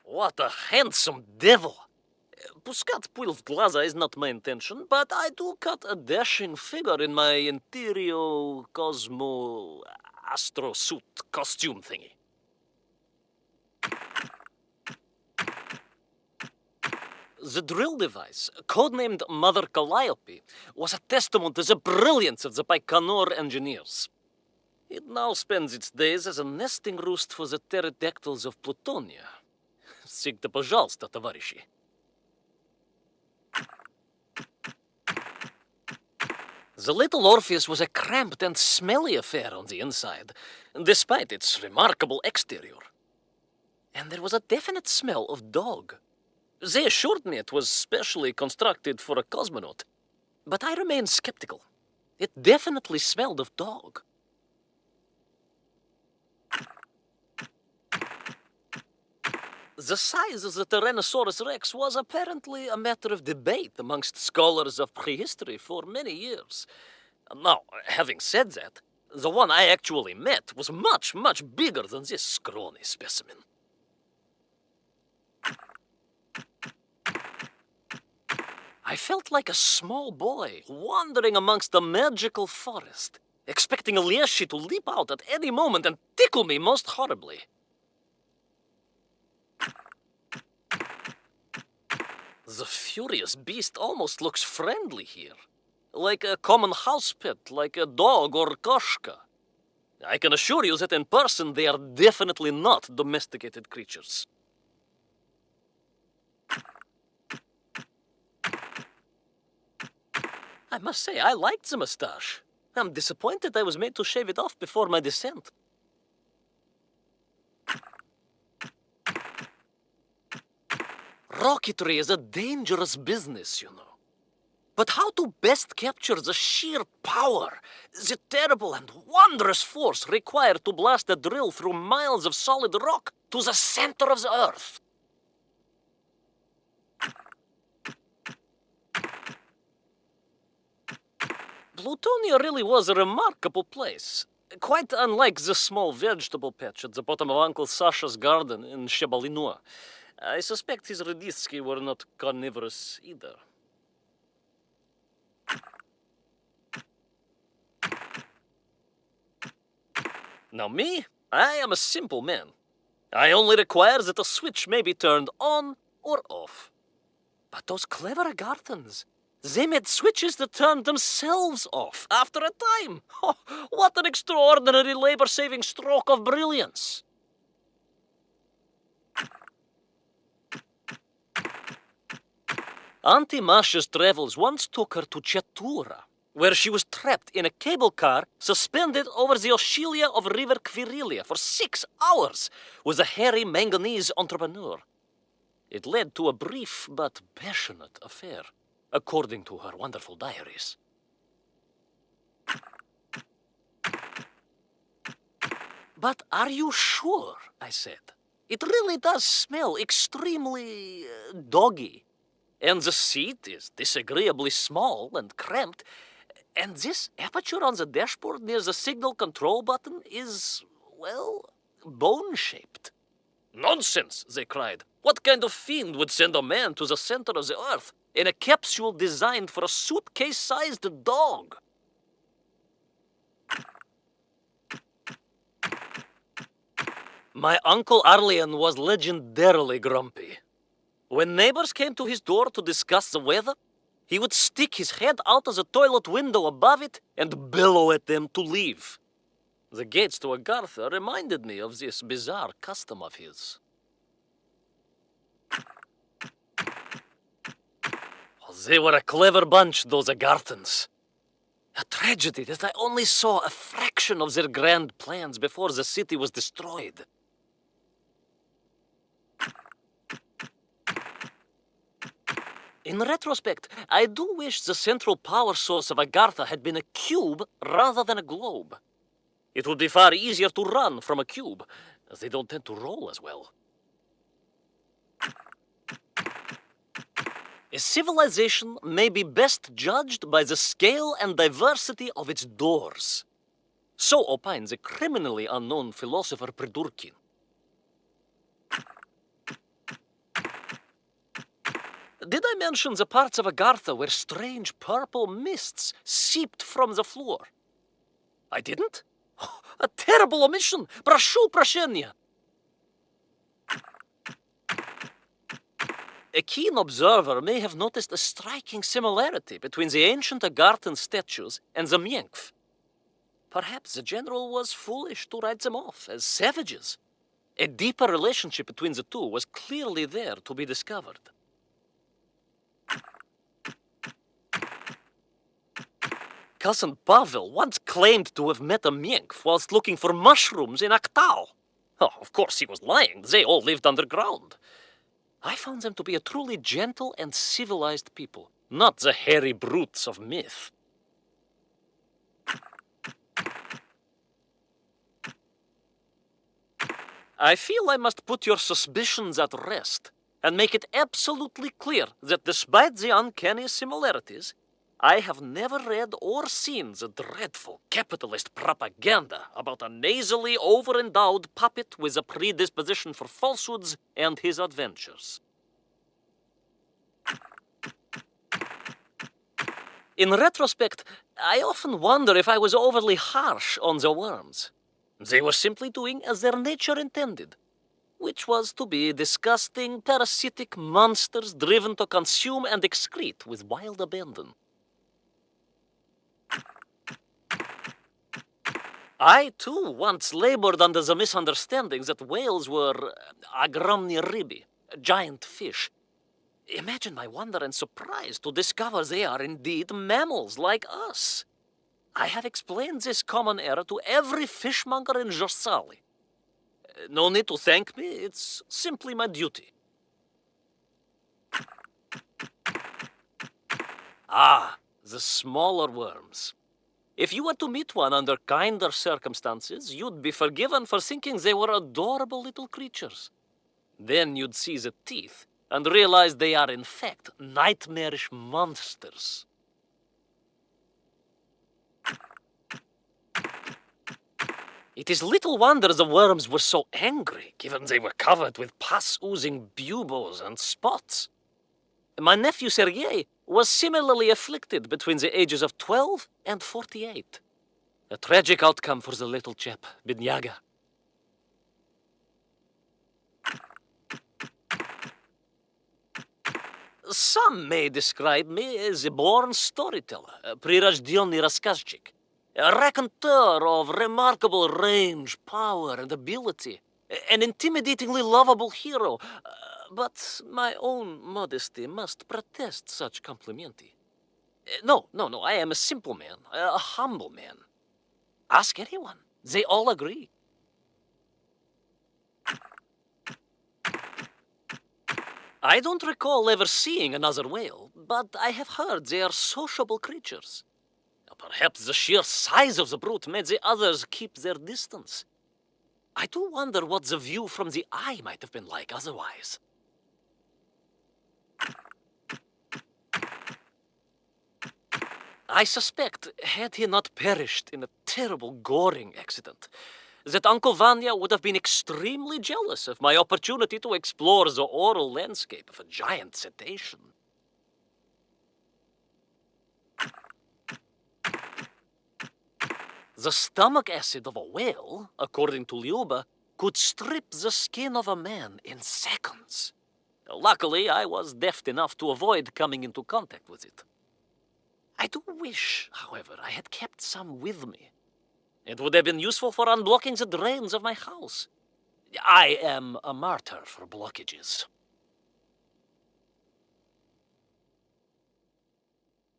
What a handsome devil! Puskat pulv glaza is not my intention, but I do cut a dashing figure in my interior cosmo astro suit costume thingy. The drill device, codenamed Mother Calliope, was a testament to the brilliance of the Baikonur engineers. It now spends its days as a nesting roost for the pterodactyls of Plutonia. Sigte пожалуйста, товарищи. The little Orpheus was a cramped and smelly affair on the inside, despite its remarkable exterior. And there was a definite smell of dog. They assured me it was specially constructed for a cosmonaut, but I remained skeptical. It definitely smelled of dog. The size of the Tyrannosaurus rex was apparently a matter of debate amongst scholars of prehistory for many years. Now, having said that, the one I actually met was much, much bigger than this scrawny specimen. I felt like a small boy wandering amongst a magical forest, expecting a Lieshi to leap out at any moment and tickle me most horribly. The furious beast almost looks friendly here. Like a common house pet, like a dog or koshka. I can assure you that in person they are definitely not domesticated creatures. I must say, I liked the mustache. I'm disappointed I was made to shave it off before my descent. Rocketry is a dangerous business, you know. But how to best capture the sheer power, the terrible and wondrous force required to blast a drill through miles of solid rock to the center of the Earth? Plutonia really was a remarkable place. Quite unlike the small vegetable patch at the bottom of Uncle Sasha's garden in Shebalinua. I suspect his Redisky were not carnivorous either. Now me, I am a simple man. I only require that a switch may be turned on or off. But those clever Agarthans, they made switches that turned themselves off after a time. Oh, what an extraordinary labor-saving stroke of brilliance. Auntie Masha's travels once took her to Chatura, where she was trapped in a cable car suspended over the Oscilia of River Quirilia for 6 hours with a hairy manganese entrepreneur. It led to a brief but passionate affair, according to her wonderful diaries. But are you sure? I said. It really does smell extremely doggy. And the seat is disagreeably small and cramped. And this aperture on the dashboard near the signal control button is, well, bone-shaped. Nonsense, they cried. What kind of fiend would send a man to the center of the Earth in a capsule designed for a suitcase-sized dog? My Uncle Arlian was legendarily grumpy. When neighbors came to his door to discuss the weather, he would stick his head out of the toilet window above it and bellow at them to leave. The gates to Agartha reminded me of this bizarre custom of his. They were a clever bunch, those Agarthans. A tragedy that I only saw a fraction of their grand plans before the city was destroyed. In retrospect, I do wish the central power source of Agartha had been a cube rather than a globe. It would be far easier to run from a cube, as they don't tend to roll as well. A civilization may be best judged by the scale and diversity of its doors. So opines a criminally unknown philosopher Pridurkin. Did I mention the parts of Agartha where strange purple mists seeped from the floor? I didn't? A terrible omission! Прошу прощения! A keen observer may have noticed a striking similarity between the ancient Agarthan statues and the Menkv. Perhaps the general was foolish to write them off as savages. A deeper relationship between the two was clearly there to be discovered. Cousin Pavel once claimed to have met a Menkv whilst looking for mushrooms in Aktau. Oh, of course he was lying. They all lived underground. I found them to be a truly gentle and civilized people, not the hairy brutes of myth. I feel I must put your suspicions at rest and make it absolutely clear that despite the uncanny similarities, I have never read or seen the dreadful capitalist propaganda about a nasally over-endowed puppet with a predisposition for falsehoods and his adventures. In retrospect, I often wonder if I was overly harsh on the worms. They were simply doing as their nature intended, which was to be disgusting, parasitic monsters driven to consume and excrete with wild abandon. I, too, once labored under the misunderstanding that whales were agromny ribi, giant fish. Imagine my wonder and surprise to discover they are indeed mammals like us. I have explained this common error to every fishmonger in Jossali. No need to thank me, it's simply my duty. Ah, the smaller worms. If you were to meet one under kinder circumstances, you'd be forgiven for thinking they were adorable little creatures. Then you'd see the teeth and realize they are in fact nightmarish monsters. It is little wonder the worms were so angry, given they were covered with pus-oozing buboes and spots. My nephew Sergei was similarly afflicted between the ages of 12 and 48. A tragic outcome for the little chap, Bidnyaga. Some may describe me as a born storyteller, a прирожденный рассказчик, a raconteur of remarkable range, power, and ability, an intimidatingly lovable hero, but my own modesty must protest such complimenting. No, I am a simple man, a humble man. Ask anyone, they all agree. I don't recall ever seeing another whale, but I have heard they are sociable creatures. Perhaps the sheer size of the brute made the others keep their distance. I do wonder what the view from the eye might have been like otherwise. I suspect, had he not perished in a terrible goring accident, that Uncle Vanya would have been extremely jealous of my opportunity to explore the oral landscape of a giant cetacean. The stomach acid of a whale, according to Lyuba, could strip the skin of a man in seconds. Luckily, I was deft enough to avoid coming into contact with it. I do wish, however, I had kept some with me. It would have been useful for unblocking the drains of my house. I am a martyr for blockages.